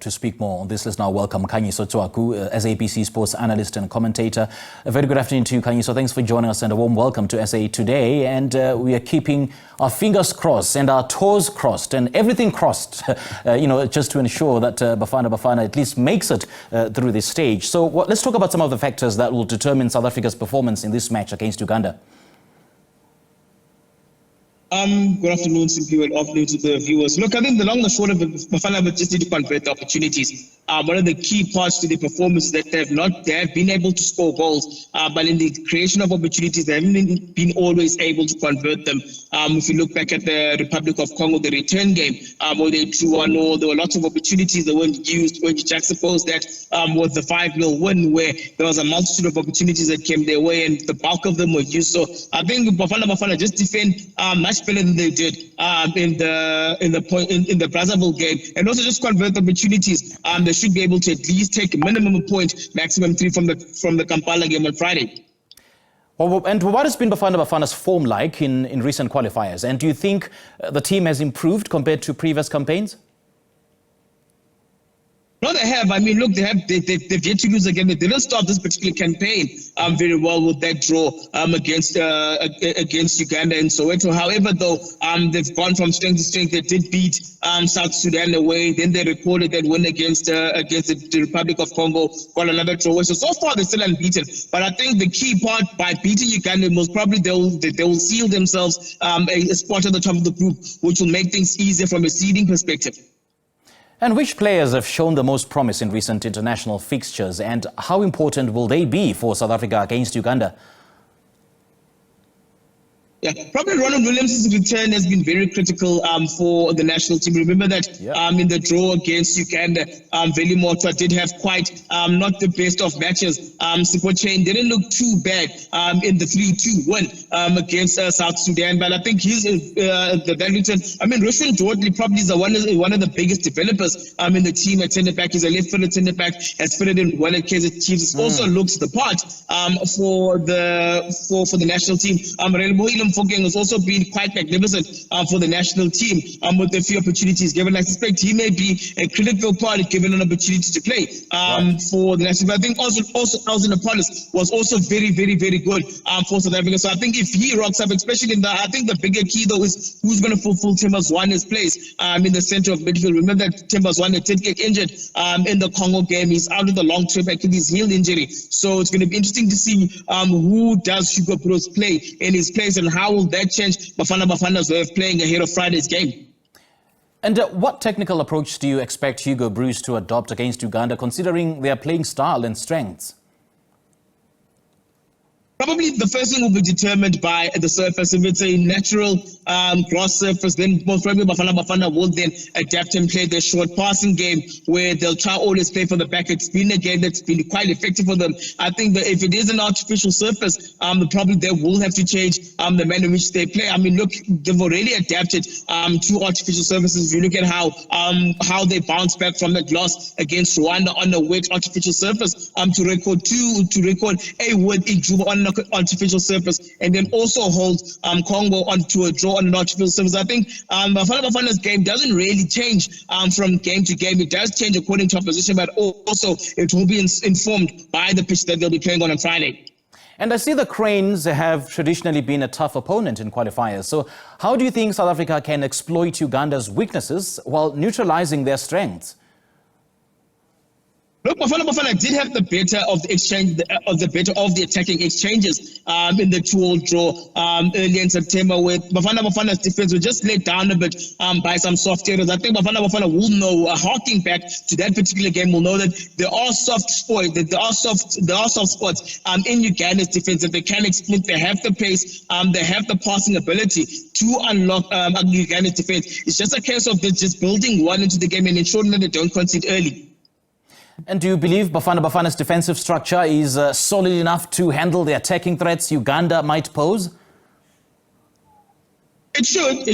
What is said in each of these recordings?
to speak more on this, let's now welcome Khanyiso Tshwaku, SABC Sports Analyst and commentator. A very good afternoon to you, Khanyiso. Thanks for joining us and a warm welcome to SA Today. And we are keeping our fingers crossed and our toes crossed and everything crossed, just to ensure that Bafana at least makes it through this stage. So let's talk about some of the factors that will determine South Africa's performance in this match against Uganda. Good afternoon, Simply, and afternoon to the viewers. Look, I think the long and short of it, Bafana just need to convert the opportunities. One of the key parts to their performance is that they have been able to score goals, but in the creation of opportunities, they haven't been always able to convert them. If you look back at the Republic of Congo, the return game, where they drew 1-0, there were lots of opportunities that weren't used. When you juxtapose that with the 5-0 win, where there was a multitude of opportunities that came their way, and the bulk of them were used. So I think Bafana just defend much better than they did in the Brazzaville game, and also just convert the opportunities. They should be able to at least take a minimum a point, maximum 3 from the Kampala game on Friday. Well, and what has been Bafana's form like in recent qualifiers? And do you think the team has improved compared to previous campaigns? No, they have. I mean, look, they've yet to lose again. They didn't start this particular campaign very well with that draw against Uganda and Soweto. However, though, they've gone from strength to strength. They did beat South Sudan away. Then they recorded that win against the Republic of Congo, got another draw. So far, they're still unbeaten. But I think the key part, by beating Uganda, most probably they will seal themselves a spot at the top of the group, which will make things easier from a seeding perspective. And which players have shown the most promise in recent international fixtures, and how important will they be for South Africa against Uganda? Yeah, probably Ronald Williams' return has been very critical for the national team. Remember that in the draw against Uganda, Veli Motwa did have quite not the best of matches. Chain didn't look too bad in the 3-2 win against South Sudan, but I think he's that return. I mean, Russian Jordan probably is one of the biggest developers in the team at centre back. He's a left-footed centre back, has fitted in well at Kaizer Chiefs. Also looks the part for the national team. Fokeng has also been quite magnificent for the national team with a few opportunities given. I suspect he may be a critical part given an opportunity to play for the national team. I think also Alzin Apollos was also very, very, very good for South Africa. So I think if he rocks up, especially I think the bigger key though is who's going to fulfill Zwane's place in the center of midfield. Remember that Zwane did get injured in the Congo game. He's out of the long term Achilles heel injury. So it's going to be interesting to see who does Hugo Broos play in his place, and how will that change Bafana's way of playing ahead of Friday's game? And what technical approach do you expect Hugo Broos to adopt against Uganda, considering their playing style and strengths? Probably the first thing will be determined by the surface. If it's a natural grass surface, then most probably Bafana will then adapt and play their short passing game, where they'll try always play for the back. It's been a game that's been quite effective for them. I think that if it is an artificial surface, probably they will have to change the manner in which they play. I mean, look, they've already adapted to artificial surfaces. If you look at how they bounce back from that loss against Rwanda on a wet artificial surface, to record a wet Ijuba on artificial surface, and then also hold Congo onto a draw on an artificial surface. I think Bafana's game doesn't really change from game to game. It does change according to opposition, but also it will be informed by the pitch that they'll be playing on Friday. And I see the Cranes have traditionally been a tough opponent in qualifiers. So how do you think South Africa can exploit Uganda's weaknesses while neutralizing their strengths? Look, Bafana did have the better of the exchange, of the attacking exchanges in the 2-2 draw early in September, where Bafana's defense was just let down a bit by some soft areas. I think Bafana will know, harking back to that particular game, will know that there are soft spots, in Uganda's defense that they can exploit. They have the pace, they have the passing ability to unlock Uganda's defense. It's just a case of just building one into the game and ensuring that they don't concede early. And do you believe Bafana's defensive structure is solid enough to handle the attacking threats Uganda might pose? It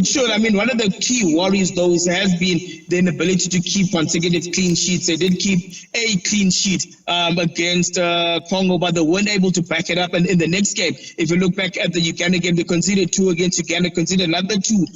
should. I mean, one of the key worries, though, has been the inability to keep consecutive clean sheets. They did keep a clean sheet against Congo, but they weren't able to back it up. And in the next game, if you look back at the Uganda game, they conceded 2 against Uganda, conceded another 2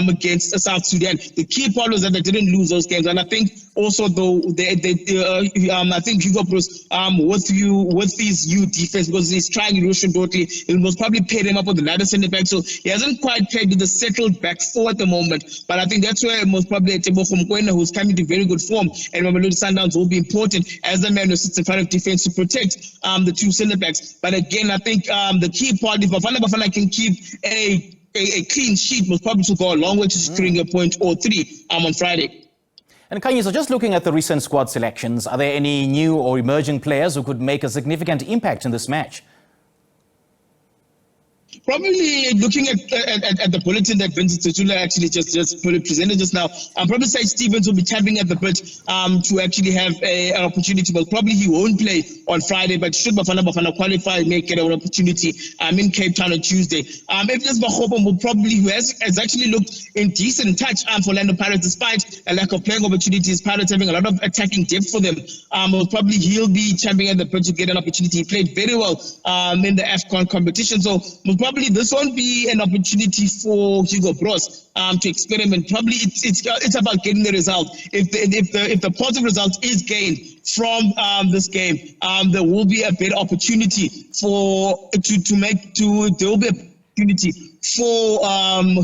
against South Sudan. The key part was that they didn't lose those games. And I think Also, though, I think Hugo Bros with his new defense, because he's trying Roshan Dotli, it was probably paired him up with another centre back. So he hasn't quite played with the settled back four at the moment. But I think that's where most probably Tebogo Mokoena, who's coming to very good form, and Mamelodi Sundowns will be important as the man who sits in front of defense to protect the two centre backs. But again, I think the key part, if Bafana can keep a clean sheet, will probably go a long way to securing a point or three on Friday. And Khanyiso, just looking at the recent squad selections, are there any new or emerging players who could make a significant impact in this match? Probably looking at the bulletin that Vincent Tshwaku actually just presented just now, I'll probably say Stevens will be tapping at the bit to actually have an opportunity. But probably he won't play on Friday, but should Bafana qualify, may get an opportunity in Cape Town on Tuesday. If there's Bahobo, who has actually looked in decent touch for Orlando Pirates, despite a lack of playing opportunities, Pirates having a lot of attacking depth for them. Probably he'll be champing at the bit to get an opportunity. He played very well in the AFCON competition, so probably this won't be an opportunity for Hugo Bros to experiment. Probably it's about getting the result. If the positive result is gained from this game, there will be a better opportunity there will be a opportunity for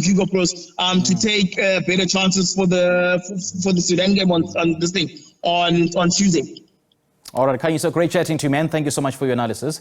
Hugo Bros to take better chances for the Sudan game on Tuesday. All right, Khanyiso, great chatting to you, man. Thank you so much for your analysis.